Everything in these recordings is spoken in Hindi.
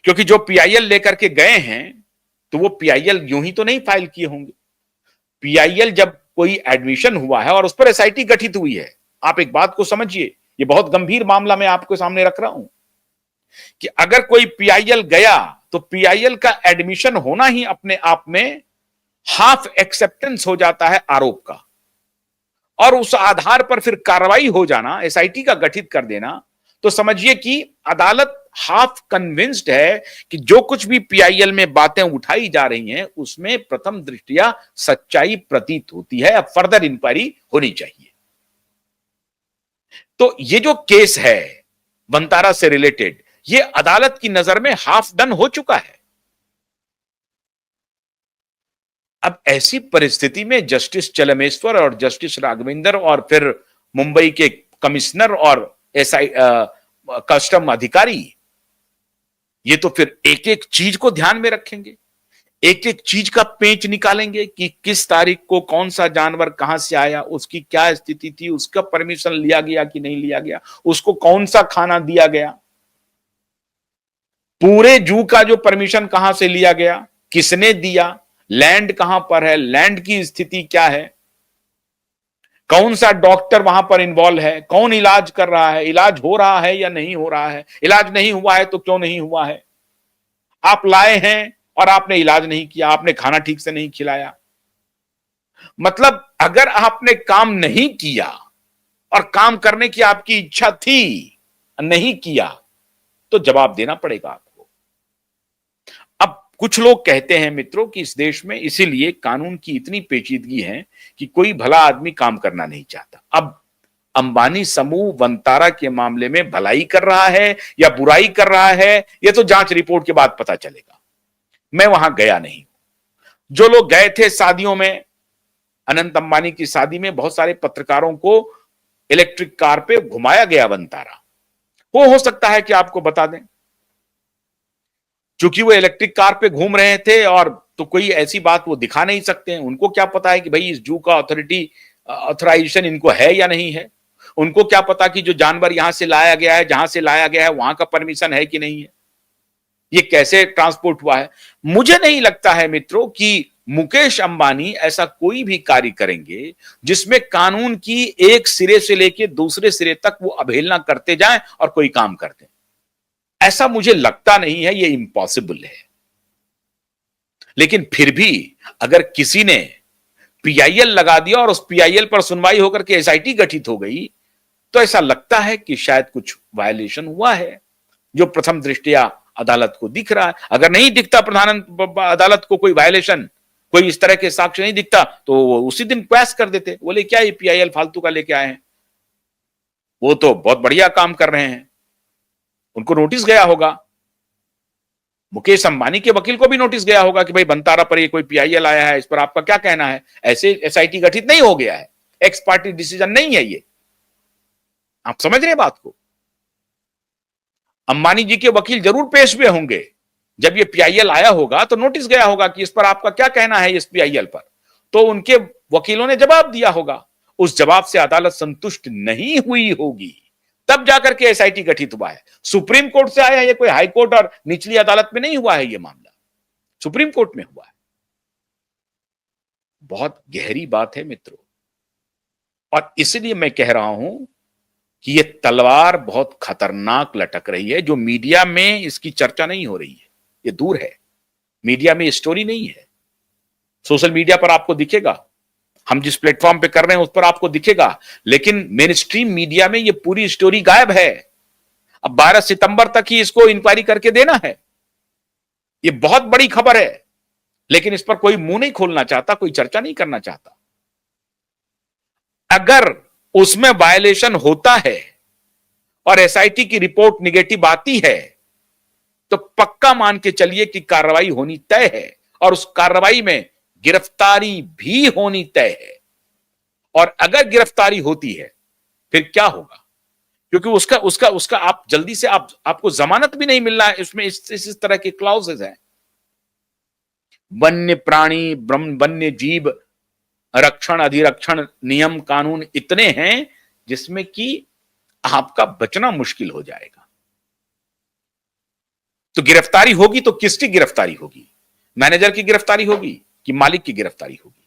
क्योंकि जो पीआईएल लेकर के गए हैं तो वो पीआईएल यूं ही तो नहीं फाइल किए होंगे। पीआईएल जब कोई एडमिशन हुआ है और उस पर एसआईटी गठित हुई है, आप एक बात को समझिए, ये बहुत गंभीर मामला मैं आपके सामने रख रहा हूं कि अगर कोई पीआईएल गया तो पीआईएल का एडमिशन होना ही अपने आप में हाफ एक्सेप्टेंस हो जाता है आरोप का, और उस आधार पर फिर कार्रवाई हो जाना, एसआईटी का गठित कर देना, तो समझिए कि अदालत हाफ कन्विंस्ड है कि जो कुछ भी पीआईएल में बातें उठाई जा रही हैं उसमें प्रथम दृष्टया सच्चाई प्रतीत होती है, अब फर्दर इंक्वायरी होनी चाहिए। तो ये जो केस है वंतारा से रिलेटेड, ये अदालत की नजर में हाफ डन हो चुका है। अब ऐसी परिस्थिति में जस्टिस चलमेश्वर और जस्टिस राघवेंद्र और फिर मुंबई के कमिश्नर और एसआई कस्टम अधिकारी, ये तो फिर एक एक चीज को ध्यान में रखेंगे, एक एक चीज का पेंच निकालेंगे कि किस तारीख को कौन सा जानवर कहां से आया, उसकी क्या स्थिति थी, उसका परमिशन लिया गया कि नहीं लिया गया, उसको कौन सा खाना दिया गया, पूरे जू का जो परमिशन कहां से लिया गया, किसने दिया, लैंड कहां पर है, लैंड की स्थिति क्या है, कौन सा डॉक्टर वहां पर इन्वॉल्व है, कौन इलाज कर रहा है, इलाज हो रहा है या नहीं हो रहा है, इलाज नहीं हुआ है तो क्यों नहीं हुआ है, आप लाए हैं और आपने इलाज नहीं किया, आपने खाना ठीक से नहीं खिलाया। मतलब अगर आपने काम नहीं किया और काम करने की आपकी इच्छा थी, नहीं किया, तो जवाब देना पड़ेगा आपको। अब कुछ लोग कहते हैं मित्रों कि इस देश में इसीलिए कानून की इतनी पेचीदगी है कि कोई भला आदमी काम करना नहीं चाहता। अब अंबानी समूह वंतारा के मामले में भलाई कर रहा है या बुराई कर रहा है, यह तो जांच रिपोर्ट के बाद पता चलेगा। मैं वहां गया नहीं। जो लोग गए थे शादियों में, अनंत अंबानी की शादी में बहुत सारे पत्रकारों को इलेक्ट्रिक कार पे घुमाया गया वंतारा। वो हो सकता है कि आपको बता दें, चूंकि वो इलेक्ट्रिक कार पे घूम रहे थे और तो कोई ऐसी बात वो दिखा नहीं सकते हैं। उनको क्या पता है कि भाई इस जू का ऑथराइजेशन इनको है या नहीं है, उनको क्या पता कि जो जानवर यहां से लाया गया है, जहां से लाया गया है वहां का परमिशन है कि नहीं है, ये कैसे ट्रांसपोर्ट हुआ है। मुझे नहीं लगता है मित्रों कि मुकेश अंबानी ऐसा कोई भी कार्य करेंगे जिसमें कानून की एक सिरे से लेकर दूसरे सिरे तक वो अवहेलना करते जाएं और कोई काम करते, ऐसा मुझे लगता नहीं है, ये इम्पॉसिबल है। लेकिन फिर भी अगर किसी ने पीआईएल लगा दिया और उस पीआईएल पर सुनवाई होकर के एसआईटी गठित हो गई, तो ऐसा लगता है कि शायद कुछ वायलेशन हुआ है जो प्रथम दृष्टया अदालत को दिख रहा है। अगर नहीं दिखता प्रधान अदालत को कोई वायलेशन, कोई इस तरह के साक्ष्य नहीं दिखता, तो वो उसी दिन क्वैश कर देते, बोले क्या ये पीआईएल फालतू का लेके आए हैं, वो तो बहुत बढ़िया काम कर रहे हैं, उनको नोटिस गया होगा, मुकेश अंबानी के वकील को भी नोटिस गया होगा कि भाई वंतारा पर ये कोई पीआईएल आया है, इस पर आपका क्या कहना है। ऐसे एसआईटी गठित नहीं हो गया है, एक्स पार्टी डिसीजन नहीं है ये। आप समझ रहे हैं बात को। अंबानी जी के वकील जरूर पेश हुए होंगे, जब ये पीआईएल आया होगा तो नोटिस गया होगा कि इस पर आपका क्या कहना है, इस पीआईएल पर, तो उनके वकीलों ने जवाब दिया होगा। उस जवाब से अदालत संतुष्ट नहीं हुई होगी, तब जाकर के एसआईटी गठित हुआ है। सुप्रीम कोर्ट से आया, ये कोई हाई कोर्ट और निचली अदालत में नहीं हुआ है, ये मामला सुप्रीम कोर्ट में हुआ है। बहुत गहरी बात है मित्रों, और इसलिए मैं कह रहा हूं कि ये तलवार बहुत खतरनाक लटक रही है। जो मीडिया में इसकी चर्चा नहीं हो रही है, ये दूर है, मीडिया में स्टोरी नहीं है। सोशल मीडिया पर आपको दिखेगा, हम जिस प्लेटफॉर्म पे कर रहे हैं उस पर आपको दिखेगा, लेकिन मेन स्ट्रीम मीडिया में ये पूरी स्टोरी गायब है। अब 12 सितंबर तक ही इसको इंक्वायरी करके देना है। ये बहुत बड़ी खबर है, लेकिन इस पर कोई मुंह नहीं खोलना चाहता, कोई चर्चा नहीं करना चाहता। अगर उसमें वायलेशन होता है और एसआईटी की रिपोर्ट निगेटिव आती है, तो पक्का मान के चलिए कि कार्रवाई होनी तय है, और उस कार्रवाई में गिरफ्तारी भी होनी तय है। और अगर गिरफ्तारी होती है फिर क्या होगा, क्योंकि उसका उसका उसका आप जल्दी से आपको जमानत भी नहीं मिल रहा है, इसमें इस तरह के क्लॉजेज हैं। वन्य प्राणी, वन्य जीव रक्षण अधिरक्षण नियम कानून इतने हैं जिसमें कि आपका बचना मुश्किल हो जाएगा। तो गिरफ्तारी होगी तो किसकी गिरफ्तारी होगी? मैनेजर की गिरफ्तारी होगी कि मालिक की गिरफ्तारी होगी?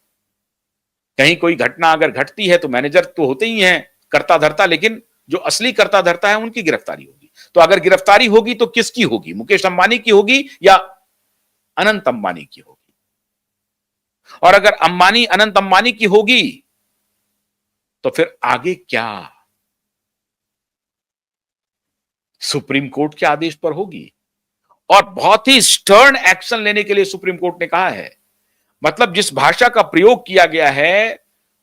कहीं कोई घटना अगर घटती है तो मैनेजर तो होते ही हैं कर्ता धर्ता, लेकिन जो असली कर्ता धर्ता है उनकी गिरफ्तारी होगी। तो अगर गिरफ्तारी होगी तो किसकी होगी? मुकेश अंबानी की होगी या अनंत अंबानी की होगी? और अगर अंबानी अनंत अंबानी की होगी तो फिर आगे क्या? सुप्रीम कोर्ट के आदेश पर होगी, और बहुत ही स्टर्न एक्शन लेने के लिए सुप्रीम कोर्ट ने कहा है। मतलब जिस भाषा का प्रयोग किया गया है,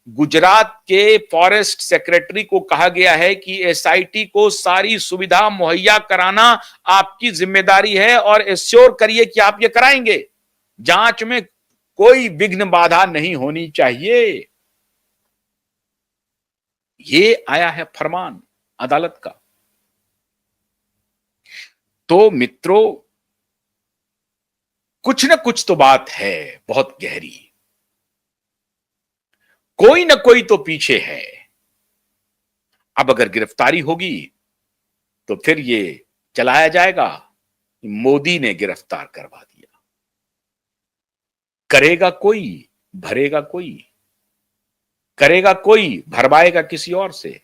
गुजरात के फॉरेस्ट सेक्रेटरी को कहा गया है कि एसआईटी को सारी सुविधा मुहैया कराना आपकी जिम्मेदारी है और एश्योर करिए कि आप ये कराएंगे, जांच में कोई विघ्न बाधा नहीं होनी चाहिए। ये आया है फरमान अदालत का। तो मित्रों, कुछ ना कुछ तो बात है बहुत गहरी, कोई ना कोई तो पीछे है। अब अगर गिरफ्तारी होगी तो फिर ये चलाया जाएगा कि मोदी ने गिरफ्तार करवा दिया। करेगा कोई, भरेगा कोई, करेगा कोई, भरवाएगा किसी और से,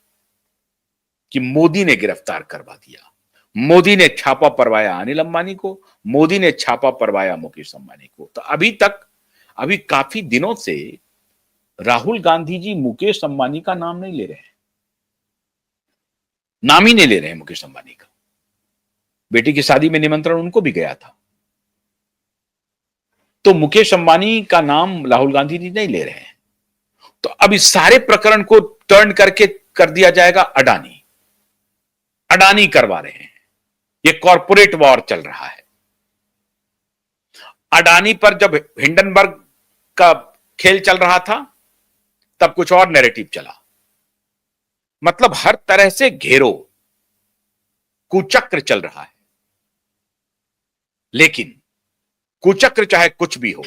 कि मोदी ने गिरफ्तार करवा दिया, मोदी ने छापा परवाया अनिल अंबानी को, मोदी ने छापा परवाया मुकेश अंबानी को। तो अभी काफी दिनों से राहुल गांधी जी मुकेश अंबानी का नाम नहीं ले रहे हैं, नाम ही नहीं ले रहे हैं मुकेश अंबानी का। बेटी की शादी में निमंत्रण उनको भी गया था, तो मुकेश अंबानी का नाम राहुल गांधी जी नहीं ले रहे हैं। तो अब इस सारे प्रकरण को टर्न करके कर दिया जाएगा अडानी। अडानी करवा रहे हैं, ये कॉर्पोरेट वॉर चल रहा है। अडानी पर जब हिंडनबर्ग का खेल चल रहा था तब कुछ और नैरेटिव चला। मतलब हर तरह से घेरो, कुचक्र चल रहा है। लेकिन कुचक्र चाहे कुछ भी हो,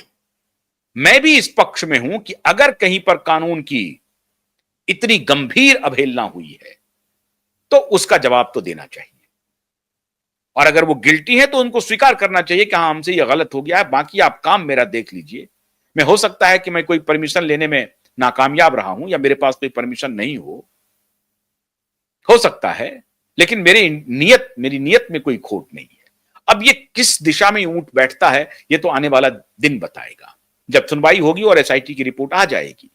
मैं भी इस पक्ष में हूं कि अगर कहीं पर कानून की इतनी गंभीर अवहेलना हुई है तो उसका जवाब तो देना चाहिए, और अगर वो गिल्टी है तो उनको स्वीकार करना चाहिए कि हाँ, हमसे ये गलत हो गया है, बाकी आप काम मेरा देख लीजिए। मैं हो सकता है कि मैं कोई परमिशन लेने में नाकामयाब रहा हूं या मेरे पास कोई परमिशन नहीं हो सकता है, लेकिन मेरी नियत में कोई खोट नहीं है। अब ये किस दिशा में ऊंट बैठता है ये तो आने वाला दिन बताएगा, जब सुनवाई होगी और एसआईटी की रिपोर्ट आ जाएगी।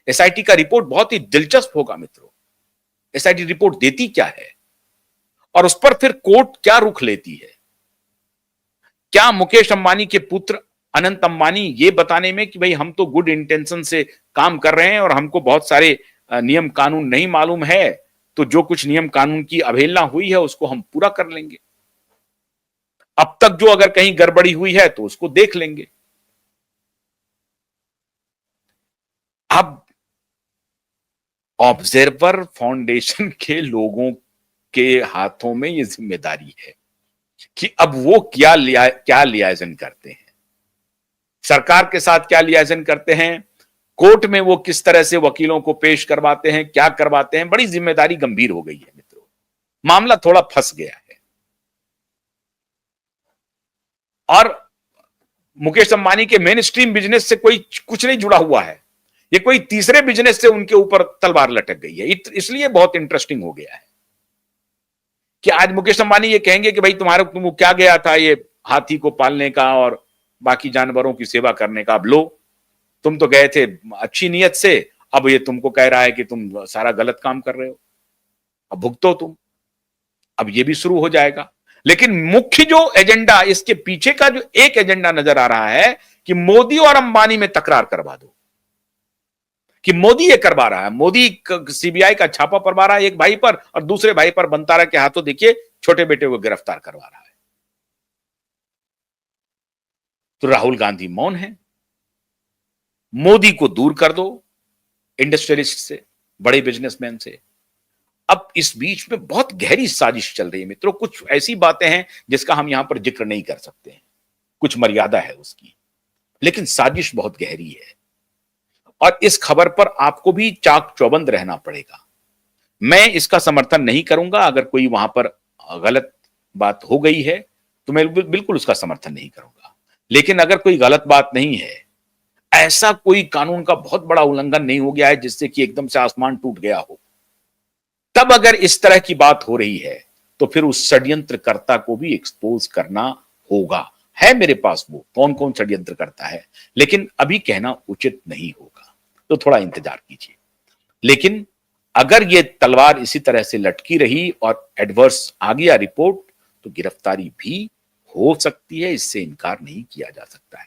एसआईटी का रिपोर्ट बहुत ही दिलचस्प होगा मित्रों। एसआईटी रिपोर्ट देती क्या है और उस पर फिर कोर्ट क्या रुख लेती है? क्या मुकेश अंबानी के पुत्र अनंत अंबानी ये बताने में कि भाई हम तो गुड इंटेंशन से काम कर रहे हैं और हमको बहुत सारे नियम कानून नहीं मालूम है, तो जो कुछ नियम कानून की अवहेलना हुई है उसको हम पूरा कर लेंगे, अब तक जो अगर कहीं गड़बड़ी हुई है तो उसको देख लेंगे। अब ऑब्जर्वर फाउंडेशन के लोगों के हाथों में ये जिम्मेदारी है कि अब वो क्या लियाजन करते हैं, सरकार के साथ क्या लियाजन करते हैं, कोर्ट में वो किस तरह से वकीलों को पेश करवाते हैं, क्या करवाते हैं। बड़ी जिम्मेदारी गंभीर हो गई है मित्रों, मामला थोड़ा फंस गया है। और मुकेश अंबानी के मेन स्ट्रीम बिजनेस से कोई कुछ नहीं जुड़ा हुआ है, ये कोई तीसरे बिजनेस से उनके ऊपर तलवार लटक गई है। इसलिए बहुत इंटरेस्टिंग हो गया है कि आज मुकेश अंबानी ये कहेंगे कि भाई तुमको क्या गया था ये हाथी को पालने का और बाकी जानवरों की सेवा करने का, अब लो तुम तो गए थे अच्छी नीयत से, अब ये तुमको कह रहा है कि तुम सारा गलत काम कर रहे हो, अब भुगतो तुम। अब ये भी शुरू हो जाएगा। लेकिन मुख्य जो एजेंडा, इसके पीछे का जो एक एजेंडा नजर आ रहा है कि मोदी और अंबानी में तकरार करवा दो, कि मोदी ये करवा रहा है, मोदी सीबीआई का छापा परवा रहा है एक भाई पर और दूसरे भाई पर बंतारा के हाथों देखिए छोटे बेटे को गिरफ्तार करवा रहा है। तो राहुल गांधी मौन है, मोदी को दूर कर दो इंडस्ट्रियलिस्ट से, बड़े बिजनेसमैन से। अब इस बीच में बहुत गहरी साजिश चल रही है मित्रों। कुछ ऐसी बातें हैं जिसका हम यहां पर जिक्र नहीं कर सकते हैं, कुछ मर्यादा है उसकी, लेकिन साजिश बहुत गहरी है और इस खबर पर आपको भी चाक चौबंद रहना पड़ेगा। मैं इसका समर्थन नहीं करूंगा, अगर कोई वहां पर गलत बात हो गई है तो मैं बिल्कुल उसका समर्थन नहीं करूंगा। लेकिन अगर कोई गलत बात नहीं है, ऐसा कोई कानून का बहुत बड़ा उल्लंघन नहीं हो गया है जिससे कि एकदम से आसमान टूट गया हो, तब अगर इस तरह की बात हो रही है तो फिर उस षड्यंत्रकर्ता को भी एक्सपोज करना होगा। है मेरे पास वो कौन कौन षड्यंत्र करता है, लेकिन अभी कहना उचित नहीं होगा, तो थोड़ा इंतजार कीजिए। लेकिन अगर ये तलवार इसी तरह से लटकी रही और एडवर्स आ गया रिपोर्ट, तो गिरफ्तारी भी हो सकती है, इससे इनकार नहीं किया जा सकता है।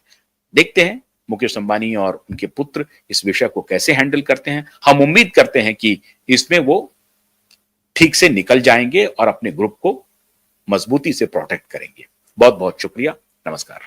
देखते हैं मुकेश अंबानी और उनके पुत्र इस विषय को कैसे हैंडल करते हैं। हम उम्मीद करते हैं कि इसमें वो ठीक से निकल जाएंगे और अपने ग्रुप को मजबूती से प्रोटेक्ट करेंगे। बहुत बहुत शुक्रिया। नमस्कार।